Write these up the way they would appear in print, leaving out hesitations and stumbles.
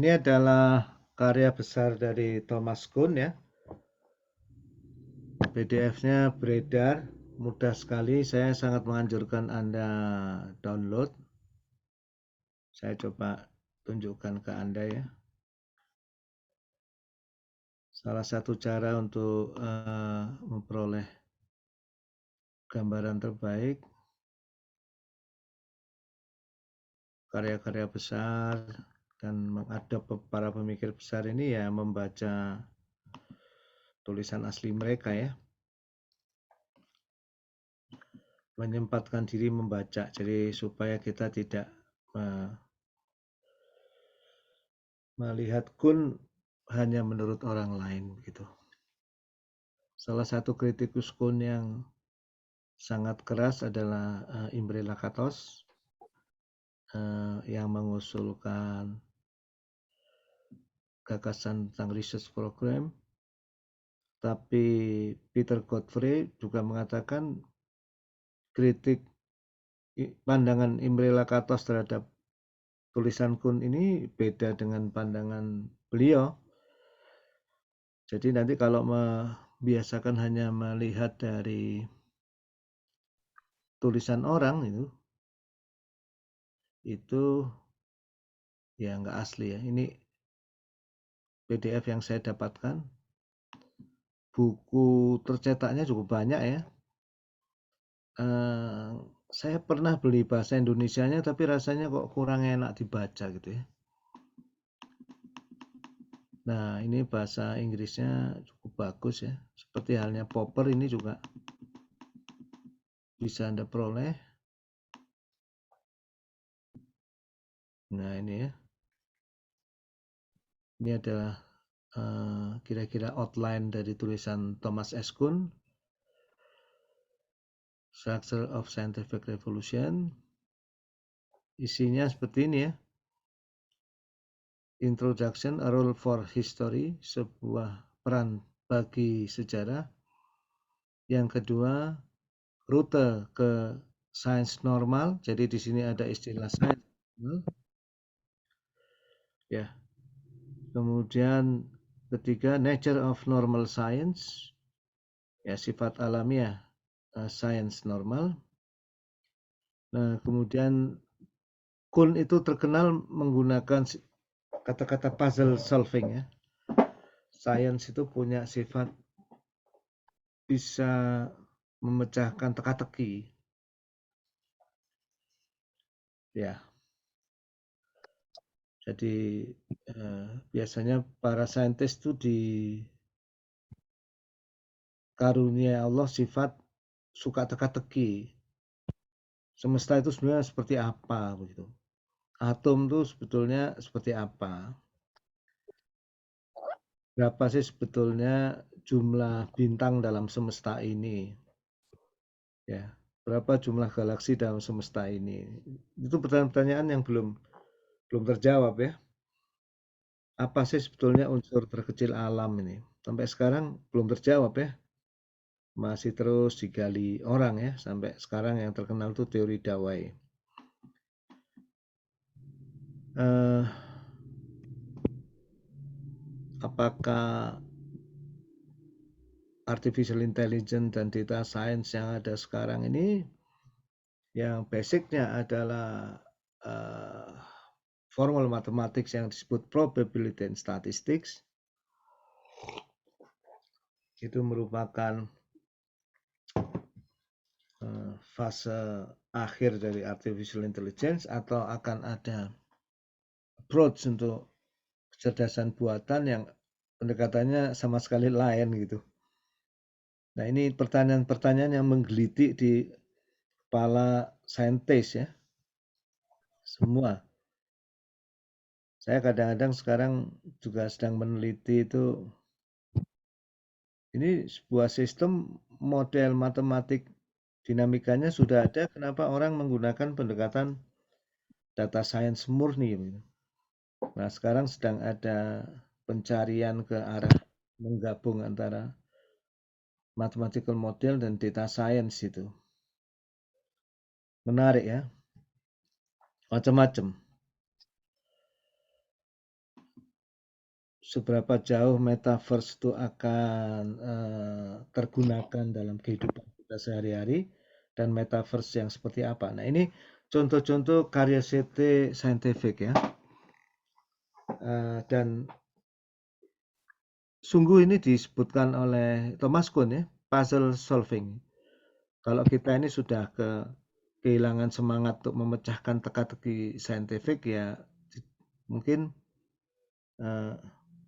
Ini adalah karya besar dari Thomas Kuhn ya. PDF-nya beredar, mudah sekali. Saya sangat menganjurkan Anda download. Saya coba tunjukkan ke Anda ya. Salah satu cara untuk memperoleh gambaran terbaik, karya-karya besar, dan mengadop para pemikir besar ini ya membaca tulisan asli mereka ya. Menyempatkan diri membaca, jadi supaya kita tidak melihat Kuhn hanya menurut orang lain gitu. Salah satu kritikus Kuhn yang sangat keras adalah Imre Lakatos yang mengusulkan gagasan tentang research program. Tapi Peter Godfrey juga mengatakan kritik pandangan Imre Lakatos terhadap tulisan Kuhn ini beda dengan pandangan beliau. Jadi nanti kalau membiasakan hanya melihat dari tulisan orang itu ya nggak asli ya. Ini PDF yang saya dapatkan. Buku tercetaknya cukup banyak ya. Saya pernah beli bahasa Indonesianya tapi rasanya kok kurang enak dibaca gitu ya. Nah, ini bahasa Inggrisnya cukup bagus ya. Seperti halnya Popper ini juga bisa Anda peroleh. Nah, ini ya. Ini adalah kira-kira outline dari tulisan Thomas S. Kuhn, Structure of Scientific Revolution. Isinya seperti ini ya. Introduction, a role for history, sebuah peran bagi sejarah. Yang kedua, rute ke sains normal. Jadi di sini ada istilah sains normal. Ya. Kemudian ketiga, nature of normal science. Ya, sifat alamiah sains normal. Nah, kemudian Kuhn itu terkenal menggunakan kata-kata puzzle solving ya. Sains itu punya sifat bisa memecahkan teka-teki. Ya. Jadi biasanya para saintis itu karunia Allah sifat suka teka-teki. Semesta itu sebenarnya seperti apa begitu. Atom itu sebetulnya seperti apa? Berapa sih sebetulnya jumlah bintang dalam semesta ini? Ya, berapa jumlah galaksi dalam semesta ini? Itu pertanyaan-pertanyaan yang belum terjawab ya. Apa sih sebetulnya unsur terkecil alam ini? Sampai sekarang belum terjawab ya. Masih terus digali orang ya. Sampai sekarang yang terkenal itu teori Dawai. Apakah artificial intelligence dan data science yang ada sekarang ini yang basicnya adalah formal mathematics yang disebut probability and statistics, itu merupakan fase akhir dari artificial intelligence, atau akan ada approach untuk kecerdasan buatan yang pendekatannya sama sekali lain gitu. Nah, ini pertanyaan-pertanyaan yang menggelitik di kepala saintis ya. Semua. Saya kadang-kadang sekarang juga sedang meneliti itu. Ini sebuah sistem model matematik dinamikanya sudah ada, kenapa orang menggunakan pendekatan data science murni? Nah, sekarang sedang ada pencarian ke arah menggabung antara mathematical model dan data science itu. Menarik ya. Macam-macam. seberapa jauh metaverse itu akan tergunakan dalam kehidupan kita sehari-hari dan metaverse yang seperti apa. Nah, ini contoh-contoh karya CT Scientific ya. Dan sungguh ini disebutkan oleh Thomas Kuhn ya, puzzle solving. Kalau kita ini sudah kehilangan semangat untuk memecahkan teka-teki saintifik ya mungkin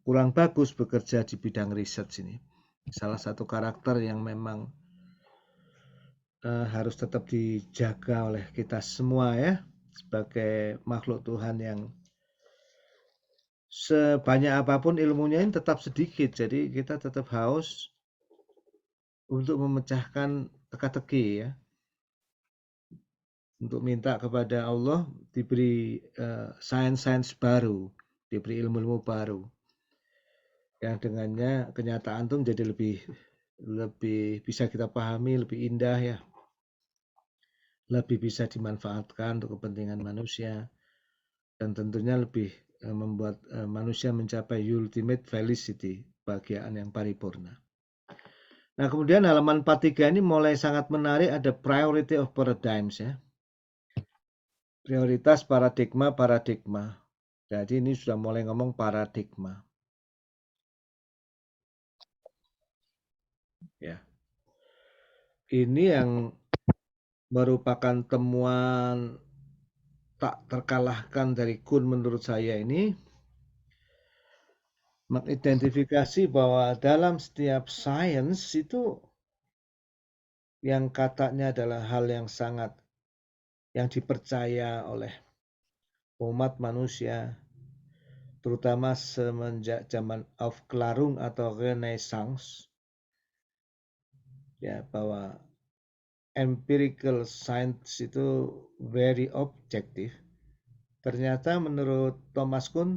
kurang bagus bekerja di bidang riset ini. Salah satu karakter yang memang harus tetap dijaga oleh kita semua ya sebagai makhluk Tuhan yang sebanyak apapun ilmunya ini tetap sedikit, jadi kita tetap haus untuk memecahkan teka-teki ya, untuk minta kepada Allah diberi sains-sains baru, diberi ilmu-ilmu baru yang dengannya kenyataan itu menjadi lebih bisa kita pahami, lebih indah ya, lebih bisa dimanfaatkan untuk kepentingan manusia, dan tentunya lebih membuat manusia mencapai ultimate felicity, kebahagiaan yang paripurna. Nah, kemudian halaman 43 ini mulai sangat menarik, ada priority of paradigms ya. Prioritas paradigma. Jadi ini sudah mulai ngomong paradigma. Ya. Ini yang merupakan temuan tak terkalahkan dari Kuhn menurut saya ini, mengidentifikasi bahwa dalam setiap sains itu yang katanya adalah hal yang sangat yang dipercaya oleh umat manusia, terutama semenjak zaman Aufklärung atau Renaissance, ya, bahwa empirical science itu very objective. Ternyata menurut Thomas Kuhn,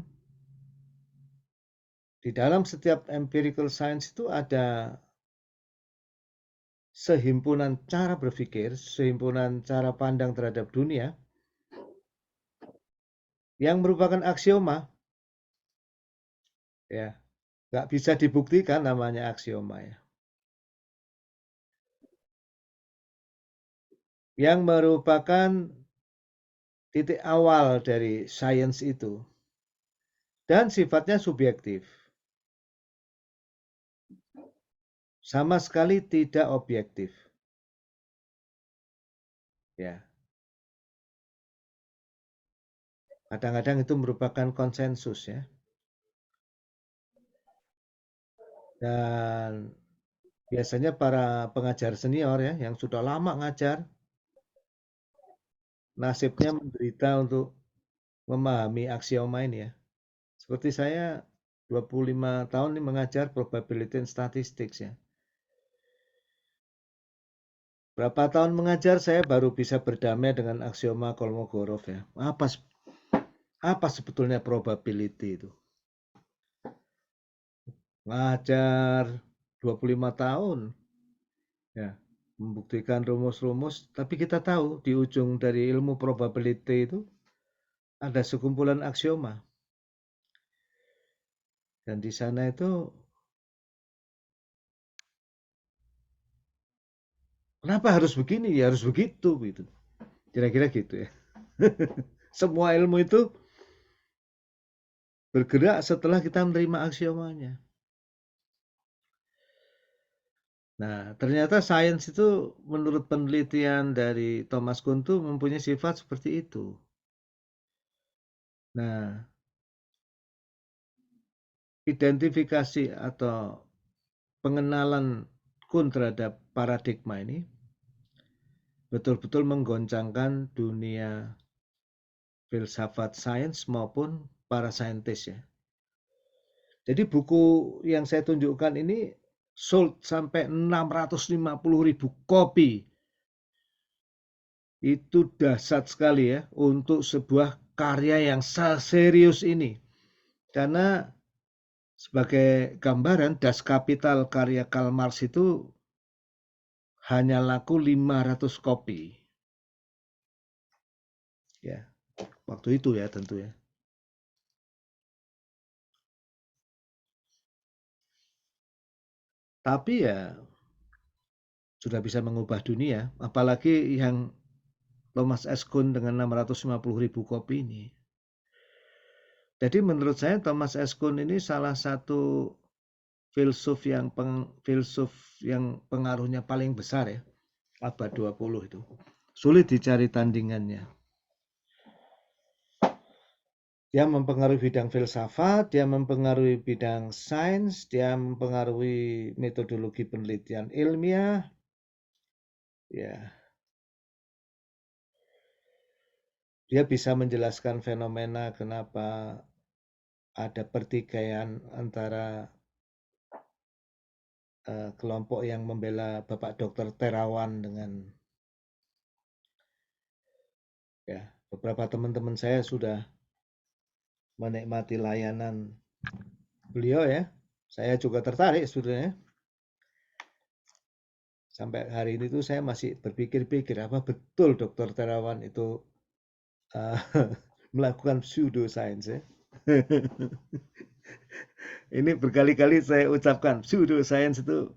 di dalam setiap empirical science itu ada sehimpunan cara berpikir, sehimpunan cara pandang terhadap dunia yang merupakan aksioma, ya, nggak bisa dibuktikan namanya aksioma ya. Yang merupakan titik awal dari sains itu dan sifatnya subjektif, sama sekali tidak objektif, ya. Kadang-kadang itu merupakan konsensus ya. Dan biasanya para pengajar senior ya yang sudah lama ngajar, nasibnya menderita untuk memahami aksioma ini ya. Seperti saya 25 tahun ini mengajar probability and statistics ya. Berapa tahun mengajar saya baru bisa berdamai dengan aksioma Kolmogorov ya. Apa sebetulnya probability itu? Ngajar 25 tahun ya, membuktikan rumus-rumus, tapi kita tahu di ujung dari ilmu probability itu ada sekumpulan aksioma. Dan di sana itu kenapa harus begini? Ya harus begitu gitu. Kira-kira gitu ya. Semua ilmu itu bergerak setelah kita menerima aksiomanya. Nah, ternyata sains itu menurut penelitian dari Thomas Kuhn itu mempunyai sifat seperti itu. Nah, identifikasi atau pengenalan Kuhn terhadap paradigma ini betul-betul menggoncangkan dunia filsafat sains maupun para saintis ya. Jadi buku yang saya tunjukkan ini sold sampai 650.000 kopi. Itu dahsyat sekali ya untuk sebuah karya yang serius ini. Karena sebagai gambaran, Das Kapital karya Karl Marx itu hanya laku 500 kopi. Ya, waktu itu ya tentu ya. Tapi ya sudah bisa mengubah dunia, apalagi yang Thomas S. Kuhn dengan 650.000 kopi ini. Jadi menurut saya Thomas S. Kuhn ini salah satu filsuf yang pengaruhnya paling besar ya, abad 20 itu. Sulit dicari tandingannya. Dia mempengaruhi bidang filsafat, dia mempengaruhi bidang sains, dia mempengaruhi metodologi penelitian ilmiah. Ya. Dia bisa menjelaskan fenomena kenapa ada pertikaian antara kelompok yang membela Bapak Dr. Terawan dengan ya, beberapa teman-teman saya sudah menikmati layanan beliau ya. Saya juga tertarik sebetulnya. Sampai hari ini tuh saya masih berpikir-pikir apa betul Dr. Terawan itu melakukan pseudoscience ya. Ini berkali-kali saya ucapkan pseudoscience itu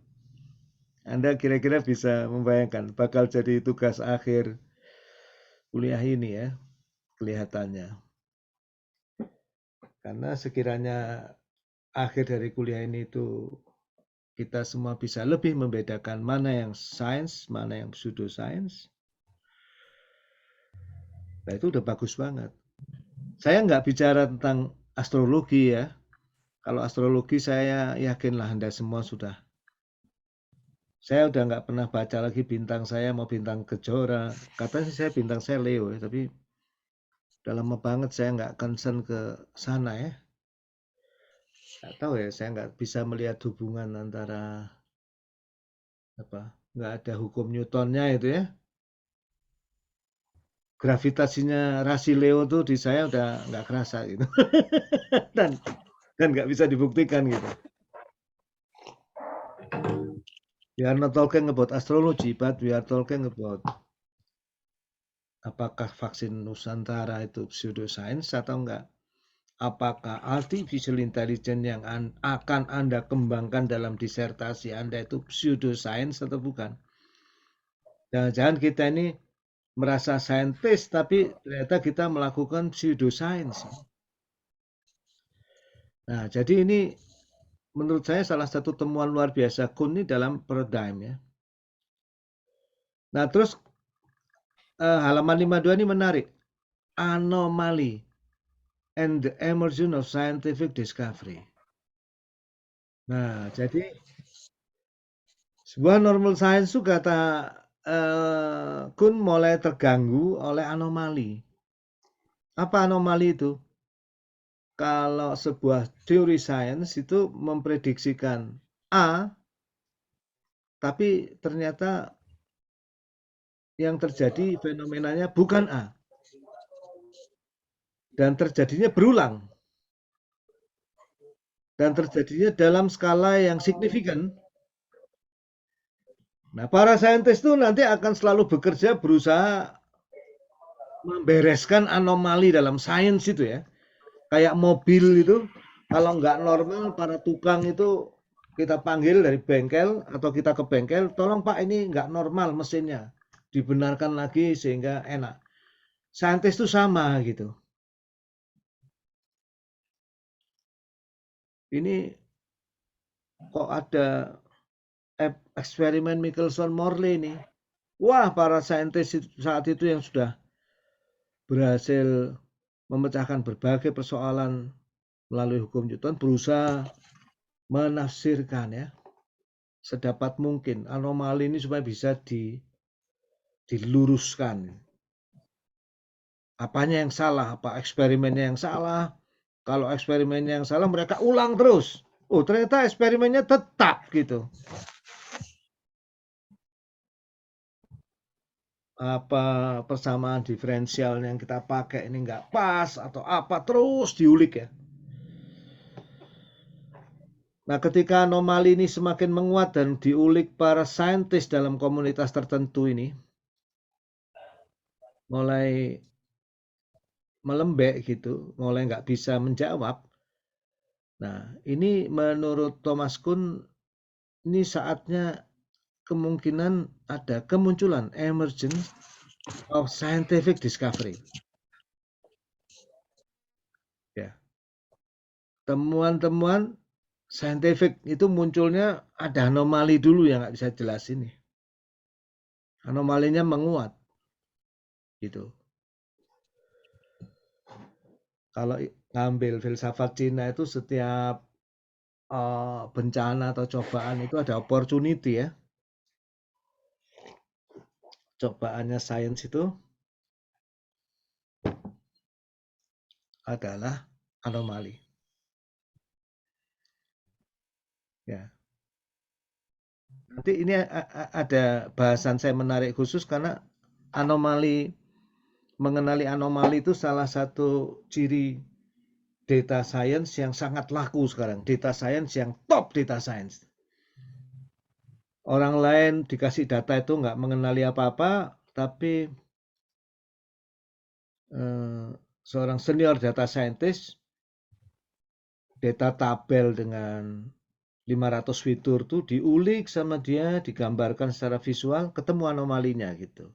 Anda kira-kira bisa membayangkan bakal jadi tugas akhir kuliah ini ya, kelihatannya. Karena sekiranya akhir dari kuliah ini itu kita semua bisa lebih membedakan mana yang sains, mana yang pseudoscience. Nah itu udah bagus banget. Saya nggak bicara tentang astrologi ya. Kalau astrologi saya yakinlah Anda semua sudah. Saya udah nggak pernah baca lagi bintang saya mau bintang kejora. Katanya saya bintang saya Leo ya, tapi udah lama banget saya nggak concern ke sana ya. Nggak tahu ya, saya nggak bisa melihat hubungan antara apa, nggak ada hukum Newtonnya itu ya. Gravitasinya rasi Leo tuh di saya udah nggak kerasa gitu. dan dan nggak bisa dibuktikan gitu. We are not talking about astrology, but we are talking about apakah vaksin Nusantara itu pseudoscience atau enggak. Apakah artificial intelligence yang akan Anda kembangkan dalam disertasi Anda itu pseudoscience atau bukan. Jangan-jangan kita ini merasa saintis tapi ternyata kita melakukan pseudoscience. Nah, jadi ini menurut saya salah satu temuan luar biasa Kuhn ini dalam paradigm ya. Nah, terus halaman 52 ini menarik. Anomaly and the emergence of scientific discovery. Nah, jadi sebuah normal science itu kata Kuhn mulai terganggu oleh anomali. Apa anomali itu? Kalau sebuah teori sains itu memprediksikan A, tapi ternyata yang terjadi fenomenanya bukan A. Dan terjadinya berulang. Dan terjadinya dalam skala yang signifikan. Nah, para saintis itu nanti akan selalu bekerja berusaha membereskan anomali dalam sains itu ya. Kayak mobil itu, kalau nggak normal, para tukang itu kita panggil dari bengkel atau kita ke bengkel, tolong Pak ini nggak normal mesinnya, dibenarkan lagi sehingga enak. Saintis itu sama gitu. Ini kok ada eksperimen Michelson-Morley ini. Wah, para saintis saat itu yang sudah berhasil memecahkan berbagai persoalan melalui hukum Newton berusaha menafsirkan ya sedapat mungkin anomali ini supaya bisa diluruskan. Apanya yang salah, apa eksperimennya yang salah. Kalau eksperimennya yang salah mereka ulang terus. Oh, ternyata eksperimennya tetap gitu. Apa persamaan diferensial yang kita pakai ini nggak pas atau apa terus diulik ya. Nah, ketika anomali ini semakin menguat dan diulik para saintis dalam komunitas tertentu ini, mulai melembek gitu, mulai nggak bisa menjawab. Nah, ini menurut Thomas Kuhn ini saatnya kemungkinan ada kemunculan emergence of scientific discovery. Ya. Temuan-temuan scientific itu munculnya ada anomali dulu yang nggak bisa jelasin nih. Anomalinya menguat. Gitu. Kalau ngambil filsafat Cina itu setiap bencana atau cobaan itu ada opportunity ya. Cobaannya sains itu adalah anomali. Ya. Nanti ini ada bahasan saya menarik khusus karena mengenali anomali itu salah satu ciri data science yang sangat laku sekarang. Data science yang top data science. Orang lain dikasih data itu nggak mengenali apa-apa, tapi seorang senior data scientist, data tabel dengan 500 fitur tuh diulik sama dia, digambarkan secara visual, ketemu anomalinya gitu.